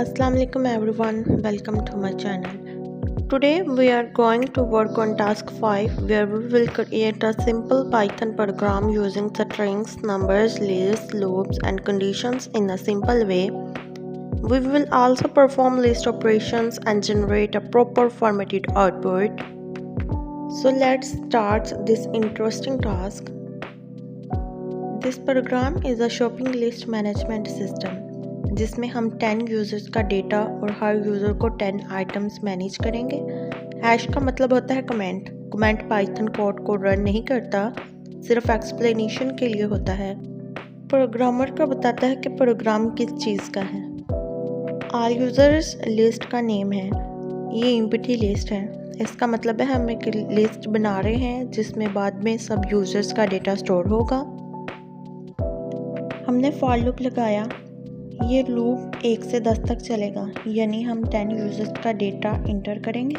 Assalamu alaikum everyone, welcome to my channel. Today we are going to work on task 5 where we will create a simple Python program using strings, numbers, lists, loops and conditions in a simple way. We will also perform list operations and generate a proper formatted output. So let's start this interesting task. This program is a shopping list management system जिसमें हम 10 users का data और हर user को 10 items manage करेंगे। Hash का मतलब होता है कमेंट पाइथन कोड को रन नहीं करता, सिर्फ एक्सप्लेनेशन के लिए होता है। प्रोग्रामर को बताता है कि प्रोग्राम किस चीज़ का है। ऑल यूज़र्स लिस्ट का नेम है, ये एम्प्टी लिस्ट है। इसका मतलब है हम एक लिस्ट बना रहे हैं जिसमें बाद में सब यूज़र्स का डेटा स्टोर होगा। हमने फॉर लूप लगाया, ये लूप 1 से 10 तक चलेगा, यानी हम 10 यूज़र्स का डेटा इंटर करेंगे।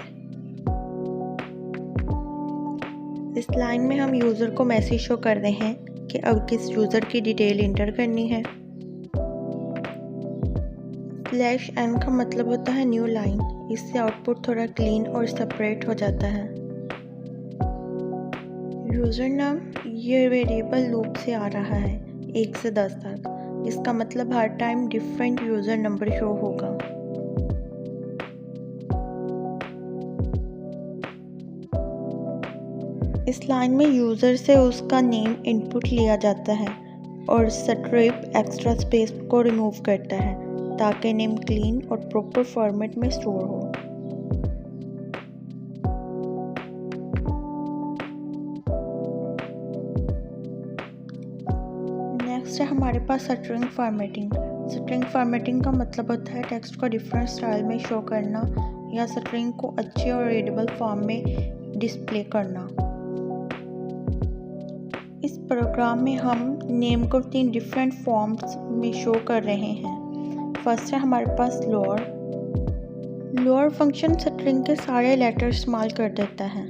इस लाइन में हम यूज़र को मैसेज शो कर रहे हैं कि अब किस यूज़र की डिटेल इंटर करनी है। /n का मतलब होता है न्यू लाइन, इससे आउटपुट थोड़ा क्लीन और सेपरेट हो जाता है। यूज़र नाम ये वेरिएबल लूप से आ रहा है 1 से 10 तक, इसका मतलब हर time different user number show होगा। इस लाइन में यूज़र से उसका नेम इनपुट लिया जाता है और स्ट्रिप एक्स्ट्रा स्पेस को रिमूव करता है ताकि नेम क्लीन और प्रॉपर फॉर्मेट में स्टोर हो। नेक्स्ट है हमारे पास स्ट्रिंग फॉर्मेटिंग। स्ट्रिंग फॉर्मेटिंग का मतलब होता है टेक्स्ट को डिफरेंट स्टाइल में शो करना या स्ट्रिंग को अच्छे और रीडेबल फॉर्म में डिस्प्ले करना। इस प्रोग्राम में हम नेम को 3 डिफरेंट फॉर्म्स में शो कर रहे हैं। फर्स्ट है हमारे पास लोअर फंक्शन स्ट्रिंग के सारे लेटर इस्तेमाल कर देता है।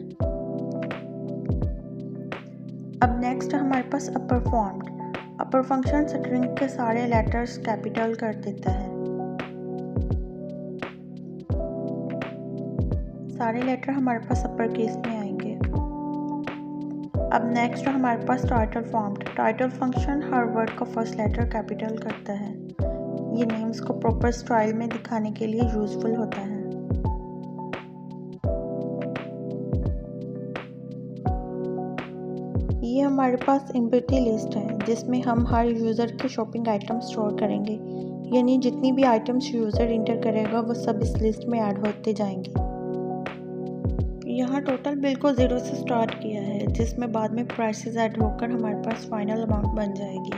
अब नेक्स्ट है हमारे पास अपर फंक्शन स्ट्रिंग के सारे लेटर्स कैपिटल कर देता है। सारे लेटर हमारे पास अपर केस में आएंगे। अब नेक्स्ट हमारे पास टाइटल फंक्शन हर वर्ड का फर्स्ट लेटर कैपिटल करता है। ये नेम्स को प्रॉपर स्टाइल में दिखाने के लिए यूजफुल होता है। ये हमारे पास एम्प्टी लिस्ट है जिसमें हम हर यूज़र के शॉपिंग आइटम स्टोर करेंगे, यानी जितनी भी आइटम्स यूज़र इंटर करेगा वो सब इस लिस्ट में ऐड होते जाएंगे। यहाँ टोटल बिल को 0 से स्टार्ट किया है जिसमें बाद में प्राइसेस ऐड होकर हमारे पास फाइनल अमाउंट बन जाएगी।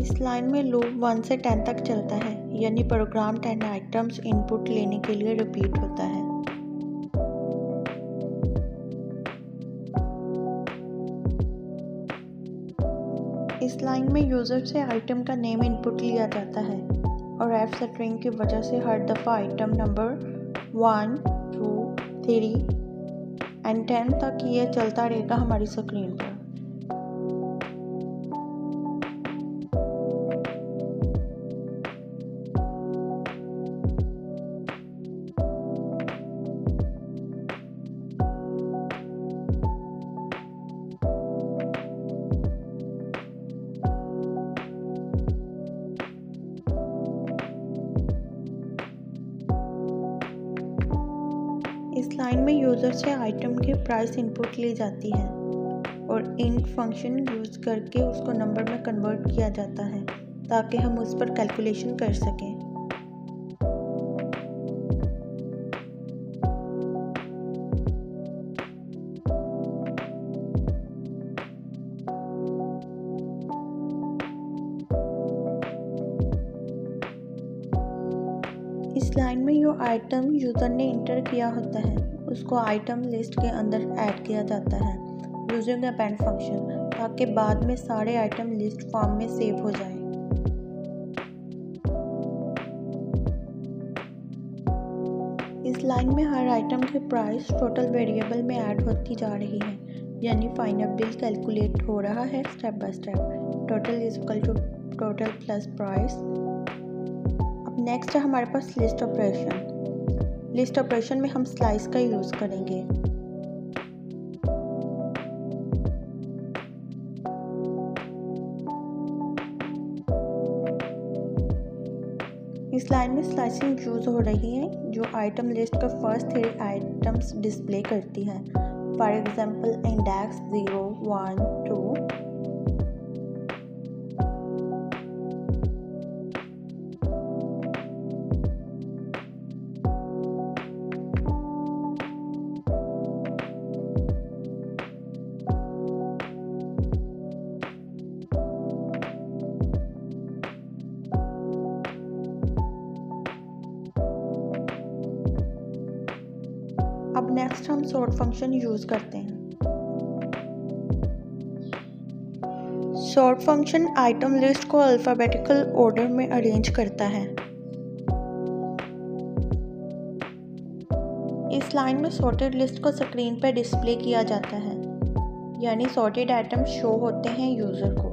इस लाइन में लूप 1 से 10 तक चलता है, यानी प्रोग्राम 10 आइटम्स इनपुट लेने के लिए रिपीट होता है। इस लाइन में यूज़र से आइटम का नेम इनपुट लिया जाता है और f स्ट्रिंग की वजह से हर दफ़ा आइटम नंबर 1, 2, 3 एंड 10 तक ये चलता रहेगा हमारी स्क्रीन पर। इस लाइन में यूज़र से आइटम की प्राइस इनपुट ली जाती है और इंट फंक्शन यूज़ करके उसको नंबर में कन्वर्ट किया जाता है ताकि हम उस पर कैलकुलेशन कर सकें। इस लाइन में जो आइटम यूज़र ने इंटर किया होता है उसको आइटम लिस्ट के अंदर ऐड किया जाता है यूजिंग अपेंड फंक्शन, ताकि बाद में सारे आइटम लिस्ट फॉर्म में सेव हो जाएं। इस लाइन में हर आइटम की प्राइस टोटल वेरिएबल में ऐड होती जा रही है, यानी फाइनल बिल कैलकुलेट हो रहा है step by step. Total is equal to total plus price. अब नेक्स्ट है हमारे पास लिस्ट ऑपरेशन। लिस्ट ऑपरेशन में हम स्लाइस का यूज़ करेंगे। इस लाइन में स्लाइसिंग यूज़ हो रही है जो आइटम लिस्ट का फर्स्ट 3 आइटम्स डिस्प्ले करती है। For example index 0, 1, 2। अब नेक्स्ट हम सॉर्ट फंक्शन यूज़ करते हैं। सॉर्ट फंक्शन आइटम लिस्ट को अल्फ़ाबेटिकल ऑर्डर में अरेंज करता है। इस लाइन में सॉर्टेड लिस्ट को स्क्रीन पर डिस्प्ले किया जाता है, यानी सॉर्टेड आइटम शो होते हैं यूज़र को।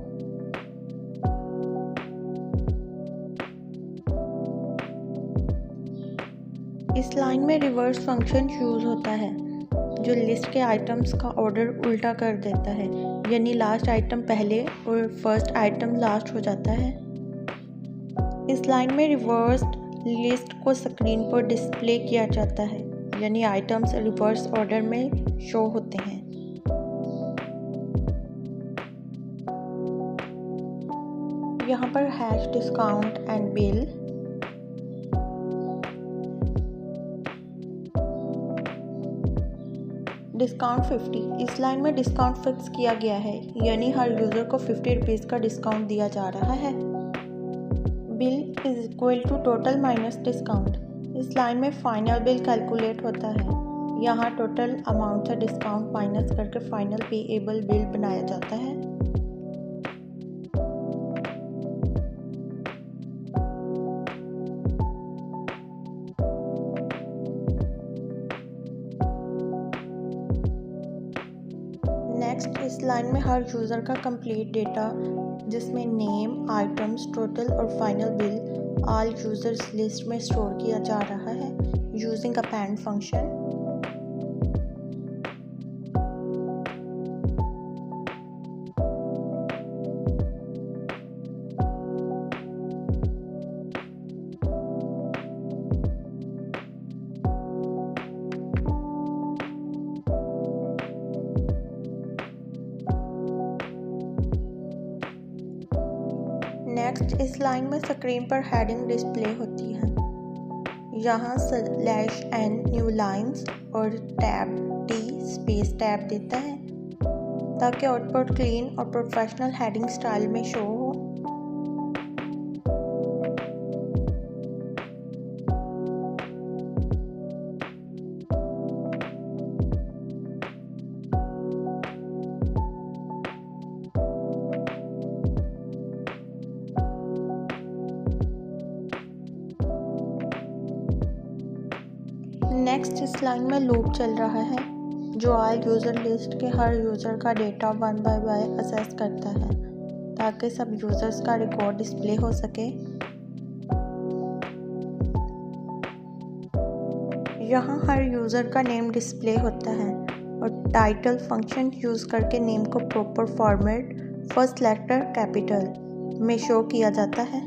इस लाइन में रिवर्स फंक्शन यूज़ होता है जो लिस्ट के आइटम्स का ऑर्डर उल्टा कर देता है, यानी लास्ट आइटम पहले और फर्स्ट आइटम लास्ट हो जाता है। इस लाइन में रिवर्स लिस्ट को स्क्रीन पर डिस्प्ले किया जाता है, यानी आइटम्स रिवर्स ऑर्डर में शो होते हैं। यहाँ पर hash discount and bill, discount 50। इस लाइन में डिस्काउंट फिक्स किया गया है, यानी हर यूज़र को 50 रुपीज़ का डिस्काउंट दिया जा रहा है। Bill is equal to total minus discount. इस लाइन में फाइनल बिल कैलकुलेट होता है। यहाँ टोटल अमाउंट से डिस्काउंट माइनस करके फाइनल पेएबल बिल बनाया जाता है। नेक्स्ट इस लाइन में हर यूज़र का कंप्लीट डेटा जिसमें नेम, आइटम्स, टोटल और final bill all users list में स्टोर किया जा रहा है यूजिंग अपेंड फंक्शन। नेक्स्ट इस लाइन में स्क्रीन पर हेडिंग डिस्प्ले होती है। यहाँ /n न्यू लाइन्स और टैब t स्पेस टैब देता है ताकि आउटपुट क्लीन और प्रोफेशनल हेडिंग स्टाइल में शो हो। नेक्स्ट इस लाइन में लूप चल रहा है जो ऑल यूज़र लिस्ट के हर यूज़र का डेटा 1 बाय 1 असेस करता है ताकि सब यूज़र्स का रिकॉर्ड डिस्प्ले हो सके। यहाँ हर यूज़र का नेम डिस्प्ले होता है और टाइटल फंक्शन यूज़ करके नेम को proper format first letter capital में शो किया जाता है।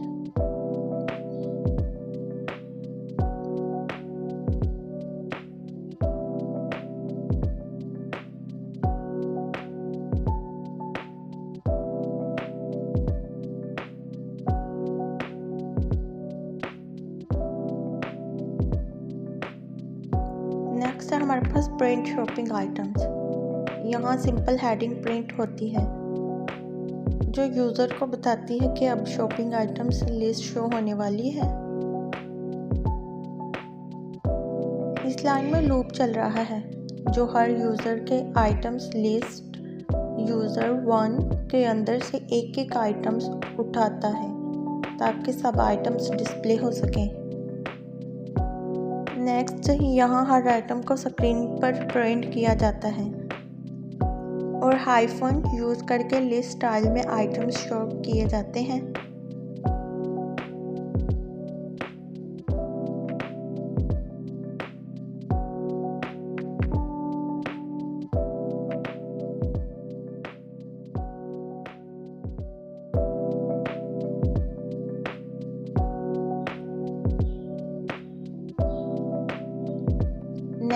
नेक्स्ट है हमारे पास प्रिंट शॉपिंग आइटम्स। यहाँ सिंपल हेडिंग प्रिंट होती है जो यूज़र को बताती है कि अब शॉपिंग आइटम्स लिस्ट शो होने वाली है। इस लाइन में लूप चल रहा है जो हर यूज़र के आइटम्स लिस्ट यूज़र 1 के अंदर से एक एक आइटम्स उठाता है ताकि सब आइटम्स डिस्प्ले हो सकें। नेक्स्ट यहाँ हर आइटम को स्क्रीन पर प्रिंट किया जाता है और हाइफन यूज़ करके लिस्ट स्टाइल में आइटम्स शो किए जाते हैं।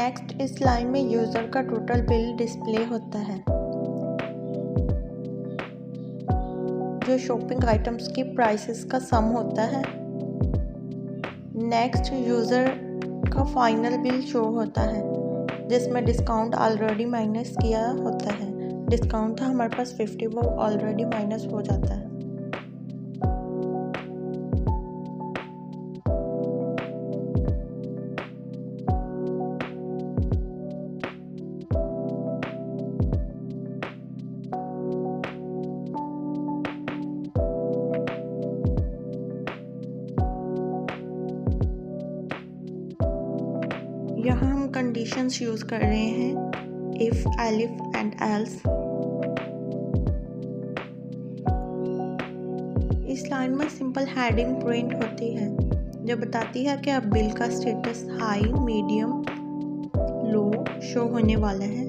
नेक्स्ट इस लाइन में यूज़र का टोटल बिल डिस्प्ले होता है, जो शॉपिंग आइटम्स की प्राइसेस का सम होता है। नेक्स्ट यूज़र का फाइनल बिल शो होता है, जिसमें डिस्काउंट ऑलरेडी माइनस किया होता है। डिस्काउंट था हमारे पास 50, वो ऑलरेडी माइनस हो जाता है। यहाँ हम कंडीशंस यूज़ कर रहे हैं, इफ़, एलिफ एंड एल्स। इस लाइन में सिंपल हेडिंग प्रिंट होती है, जो बताती है कि अब बिल का स्टेटस हाई, मीडियम, लो शो होने वाला है।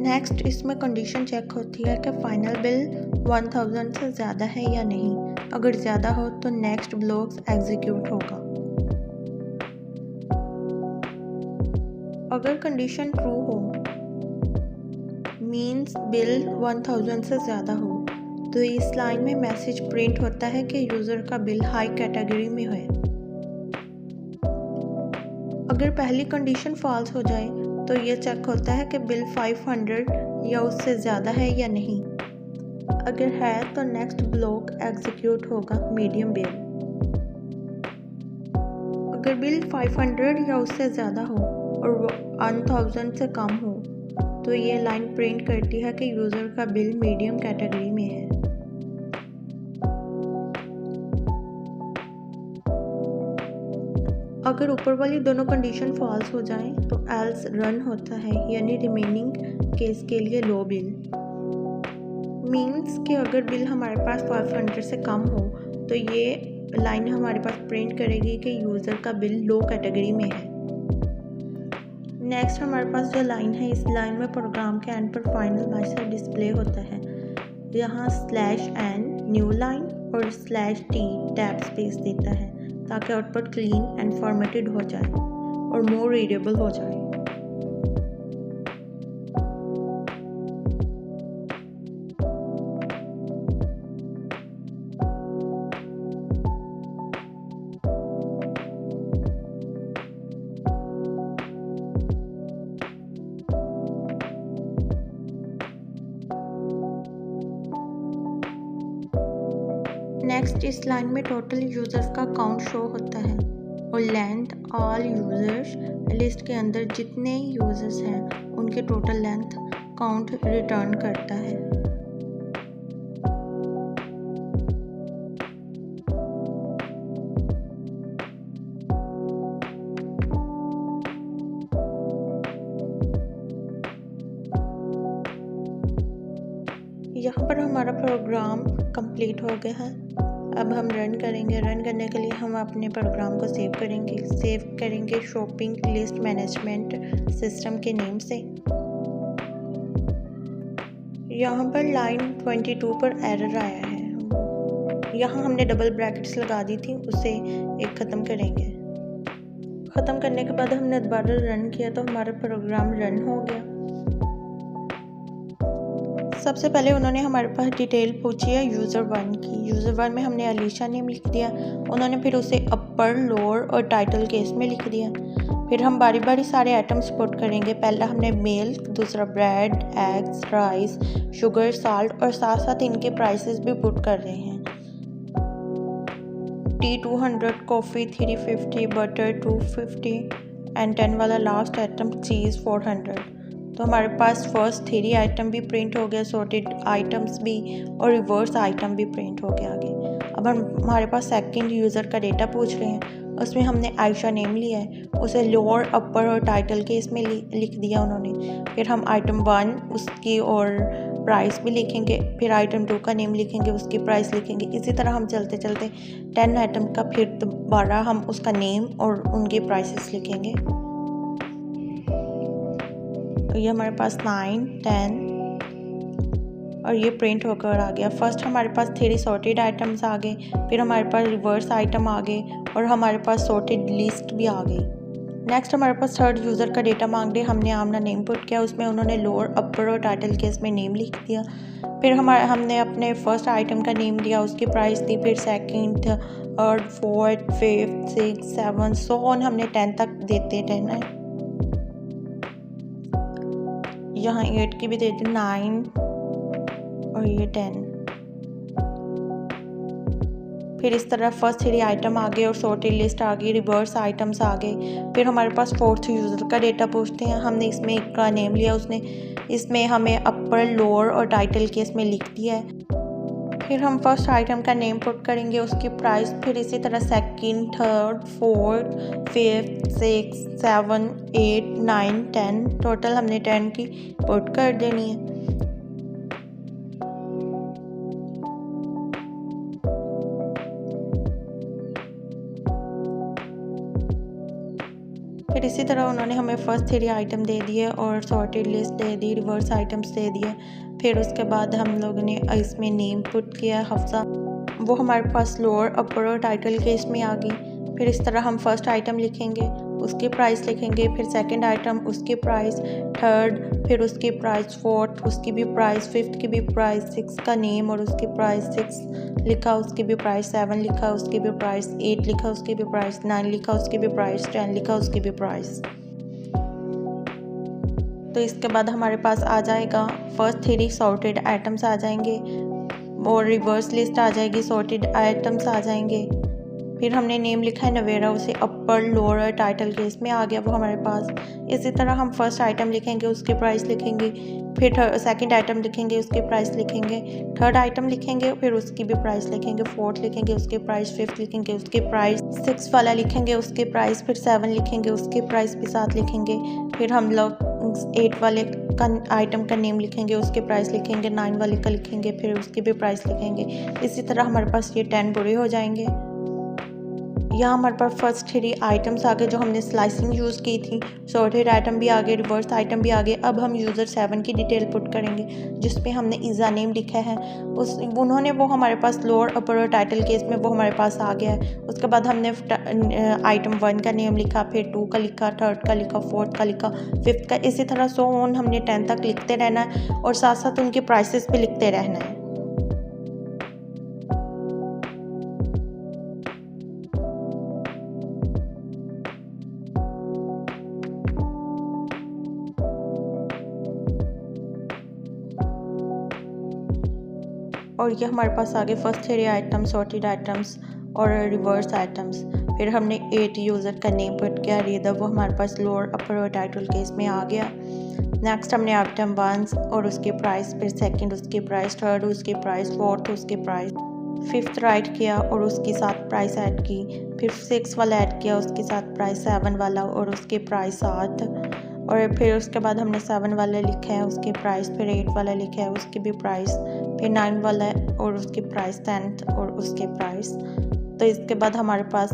नेक्स्ट इसमें कंडीशन चेक होती है कि फाइनल बिल 1000 से ज़्यादा है या नहीं। अगर ज़्यादा हो तो नेक्स्ट ब्लॉक एग्जीक्यूट होगा। अगर कंडीशन ट्रू हो, मीन्स बिल 1000 से ज़्यादा हो, तो इस लाइन में मैसेज प्रिंट होता है कि यूज़र का बिल हाई कैटेगरी में है। अगर पहली कंडीशन फॉल्स हो जाए तो ये चेक होता है कि बिल 500 या उससे ज़्यादा है या नहीं। अगर है तो नेक्स्ट ब्लॉक एग्जीक्यूट होगा, मीडियम बिल। अगर बिल 500 या उससे ज़्यादा हो और 1000 से कम हो, तो ये लाइन प्रिंट करती है कि यूज़र का बिल मीडियम कैटेगरी में है। अगर ऊपर वाली दोनों कंडीशन फॉल्स हो जाएं तो एल्स रन होता है, यानी रिमेनिंग केस के लिए लो बिल। मीन्स कि अगर बिल हमारे पास 500 से कम हो तो ये लाइन हमारे पास प्रिंट करेगी कि यूज़र का बिल लो कैटेगरी में है। नेक्स्ट हमारे पास जो लाइन है, इस लाइन में प्रोग्राम के एंड पर फाइनल मैसेज डिस्प्ले होता है। यहाँ /n न्यू लाइन और /t टैब स्पेस देता है, ताकि आउटपुट क्लीन एंड फॉर्मेटेड हो जाए और मोर रीडेबल हो जाए। नेक्स्ट इस लाइन में टोटल यूज़र्स का काउंट शो होता है और लेंथ ऑल यूज़र्स, लिस्ट के अंदर जितने यूज़र्स हैं उनके टोटल लेंथ काउंट रिटर्न करता है। यहाँ पर हमारा प्रोग्राम कंप्लीट हो गया है। अब हम रन करेंगे। रन करने के लिए हम अपने प्रोग्राम को सेव करेंगे शॉपिंग लिस्ट मैनेजमेंट सिस्टम के नेम से। यहाँ पर लाइन 22 पर एरर आया है। यहाँ हमने डबल ब्रैकेट्स लगा दी थी, उसे एक ख़त्म करेंगे। ख़त्म करने के बाद हमने दोबारा रन किया तो हमारा प्रोग्राम रन हो गया। सबसे पहले उन्होंने हमारे पास डिटेल पूछी है यूज़र 1 की। यूज़र 1 में हमने अलीशा नेम लिख दिया। उन्होंने फिर उसे अपर, लोअर और टाइटल केस में लिख दिया। फिर हम बारी बारी सारे आइटम्स पुट करेंगे। पहला हमने मिल्क, दूसरा bread, eggs, rice, sugar, salt और साथ साथ इनके प्राइसेस भी पुट कर रहे हैं। टी 200, कॉफ़ी 350, बटर 250 एंड 10 वाला लास्ट आइटम चीज़ 400। तो हमारे पास फर्स्ट 3 आइटम भी प्रिंट हो गया, सॉर्टेड आइटम्स भी और रिवर्स आइटम भी प्रिंट हो गया आगे। अब हमारे पास सेकंड यूज़र का डेटा पूछ रहे हैं। उसमें हमने आयशा नेम लिया है, उसे लोअर, अपर और टाइटल के इसमें लिख दिया उन्होंने। फिर हम आइटम 1 उसकी और प्राइस भी लिखेंगे। फिर आइटम 2 का नेम लिखेंगे, उसकी प्राइस लिखेंगे। इसी तरह हम चलते चलते 10 आइटम का फिर दोबारा हम उसका नेम और उनके प्राइसेस लिखेंगे। ये हमारे पास 9, 10 और ये प्रिंट होकर आ गया। फर्स्ट हमारे पास 3 सॉर्टेड आइटम्स आ गए, फिर हमारे पास रिवर्स आइटम आ गए और हमारे पास सॉर्टेड लिस्ट भी आ गई। नेक्स्ट हमारे पास थर्ड यूज़र का डेटा मांग रहे, हमने आमना नेम पुट किया, उसमें उन्होंने लोअर अपर और टाइटल केस में नेम लिख दिया। फिर हमने अपने फर्स्ट आइटम का नेम दिया, उसकी प्राइस दी, फिर second, third, fourth, fifth, six, seven, so on हमने 10 तक देते रहना है। यहाँ 8 की भी दे दी, 9 और ये 10। फिर इस तरह फर्स्ट 3 आइटम आ गए और सॉर्टेड लिस्ट आ गई, रिवर्स आइटम्स आ गए। फिर हमारे पास फोर्थ यूज़र का डेटा पूछते हैं, हमने इसमें एक का नेम लिया, उसने इसमें हमें अपर, लोअर और टाइटल केस में लिख दिया है। फिर हम फर्स्ट आइटम का नेम पुट करेंगे, उसकी प्राइस, फिर इसी तरह second, third, fourth, fifth, six, 7, 8, 9, 10, total हमने 10 की पुट कर देनी है। फिर इसी तरह उन्होंने हमें फर्स्ट 3 आइटम दे दिए और सॉर्टेड लिस्ट दे दी, रिवर्स आइटम्स दे दिए। फिर उसके बाद हम लोगों ने इसमें नेम पुट किया, हफ्सा, वो हमारे पास लोअर, अपर और टाइटल केस में आ गई। फिर इस तरह हम फर्स्ट आइटम लिखेंगे, उसकी प्राइस लिखेंगे, फिर सेकंड आइटम, उसकी प्राइस, थर्ड, फिर उसकी प्राइस, फोर्थ, उसकी भी प्राइस, फिफ्थ की भी प्राइस, सिक्स का नेम और उसकी प्राइस, 6 लिखा, उसकी भी प्राइस, 7 लिखा, उसकी भी प्राइस, 8 लिखा, उसकी भी प्राइस, 9 लिखा, उसकी भी प्राइस, 10 लिखा, उसकी भी प्राइस। तो इसके बाद हमारे पास आ जाएगा फर्स्ट 3 सॉर्टेड आइटम्स आ जाएंगे और रिवर्स लिस्ट आ जाएगी, सॉर्टेड आइटम्स आ जाएंगे। फिर हमने नेम लिखा है नवेरा, उसे अपर, लोअर और टाइटल केस में आ गया वो हमारे पास। इसी तरह हम फर्स्ट आइटम लिखेंगे, उसकी प्राइस लिखेंगे, फिर सेकंड आइटम लिखेंगे, उसकी प्राइस लिखेंगे, थर्ड आइटम लिखेंगे, फिर उसकी भी प्राइस लिखेंगे, फोर्थ लिखेंगे, उसकी प्राइस, फिफ्थ लिखेंगे, उसकी प्राइस, 6 वाला लिखेंगे, उसकी प्राइस, फिर 7 लिखेंगे, उसकी प्राइस भी साथ लिखेंगे। फिर हम लोग 8 वाले का आइटम का नेम लिखेंगे, उसके प्राइस लिखेंगे, 9 वाले का लिखेंगे, फिर उसकी भी प्राइस लिखेंगे। इसी तरह हमारे पास ये 10 पूरे हो जाएंगे। यहाँ हमारे पास फर्स्ट 3 आइटम्स आ गए जो हमने स्लाइसिंग यूज़ की थी, सॉर्टेड आइटम भी आ गए, रिवर्स आइटम भी आ गए। अब हम यूज़र 7 की डिटेल पुट करेंगे, जिसमें हमने ईज़ा नेम लिखा है, उन्होंने वो हमारे पास लोअर, अपर और टाइटल केस में वो हमारे पास आ गया है। उसके बाद हमने आइटम 1 का नेम लिखा, फिर 2 का लिखा, थर्ड का लिखा, फोर्थ का लिखा, फिफ्थ का, इसी तरह सो ऑन हमने 10 तक लिखते रहना है और साथ साथ उनके प्राइसेस भी लिखते रहना है। और ये हमारे पास आगे फर्स्ट 3 आइटम्स, सॉर्टेड आइटम्स और रिवर्स आइटम्स। फिर हमने 8 यूज़र का नेम पुट किया, रिदा, वो हमारे पास लोअर, अपर और टाइटल केस में आ गया। नेक्स्ट हमने आइटम 1 और उसकी प्राइस, फिर सेकंड उसकी प्राइस, थर्ड उसकी प्राइस, फोर्थ उसकी प्राइस, फिफ्थ राइट किया और उसके साथ प्राइस ऐड की, फिर 6 वाला ऐड किया, उसके साथ प्राइस, 7 वाला और उसकी प्राइस 8, और फिर उसके बाद हमने 7 वाला लिखा है, उसकी प्राइस, फिर 8 वाला लिखा है, उसकी भी प्राइस, फिर 9 वाला और उसकी प्राइस, 10 और उसके प्राइस। तो इसके बाद हमारे पास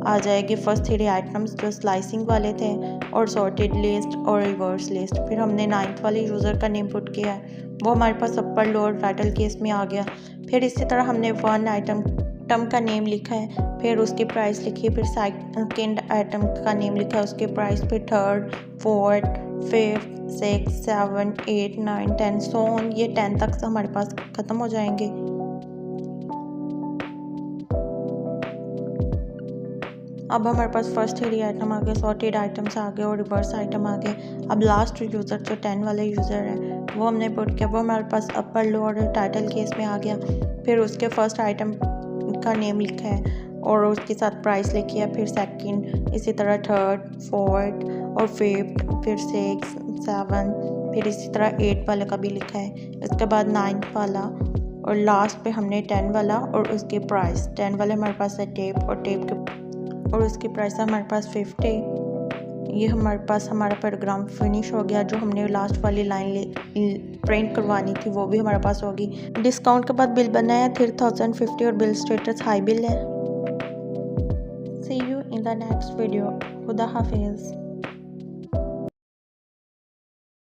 आ जाएगी फर्स्ट 3 आइटम्स जो स्लाइसिंग वाले थे और सॉर्टेड लिस्ट और रिवर्स लिस्ट। फिर हमने 9th वाले यूज़र का नेम पुट किया है, वो हमारे पास अपर, लोअर, टाइटल केस में आ गया। फिर इसी तरह हमने 1 आइटम का नेम लिखा है, फिर उसकी प्राइस लिखी, फिर सेकंड आइटम का नेम लिखा, उसकी प्राइस, फिर third, fourth, fifth, 6, 7, 8, 9, 10 so on, ये 10 तक हमारे पास ख़त्म हो जाएंगे। अब हमारे पास फर्स्ट 3 आइटम आ गए, सॉर्टेड आइटम्स आ गए और रिवर्स आइटम आ गए। अब लास्ट यूज़र जो 10 वाले यूज़र है वो हमने पुट किया, वो हमारे पास अपर, लोअर और टाइटल केस में आ गया। फिर उसके फर्स्ट आइटम का नेम लिखा है और उसके साथ प्राइस लिखी है, फिर सेकंड, इसी तरह थर्ड, फोर्थ और फिफ्थ, फिर 6, 7, फिर इसी तरह 8 वाले का भी लिखा है। इसके बाद 9th वाला और लास्ट पे हमने 10 वाला और उसकी प्राइस, 10 वाले हमारे पास है टेप और टेप के और उसकी प्राइस है हमारे पास 50। ये हमारे पास हमारा पैराग्राफ फिनिश हो गया। जो हमने लास्ट वाली लाइन प्रिंट करवानी थी वो भी हमारे पास होगी। डिस्काउंट के बाद बिल बना है 3050 और बिल स्टेटस हाई बिल है। See you in the next video. खुदा हाफिज़।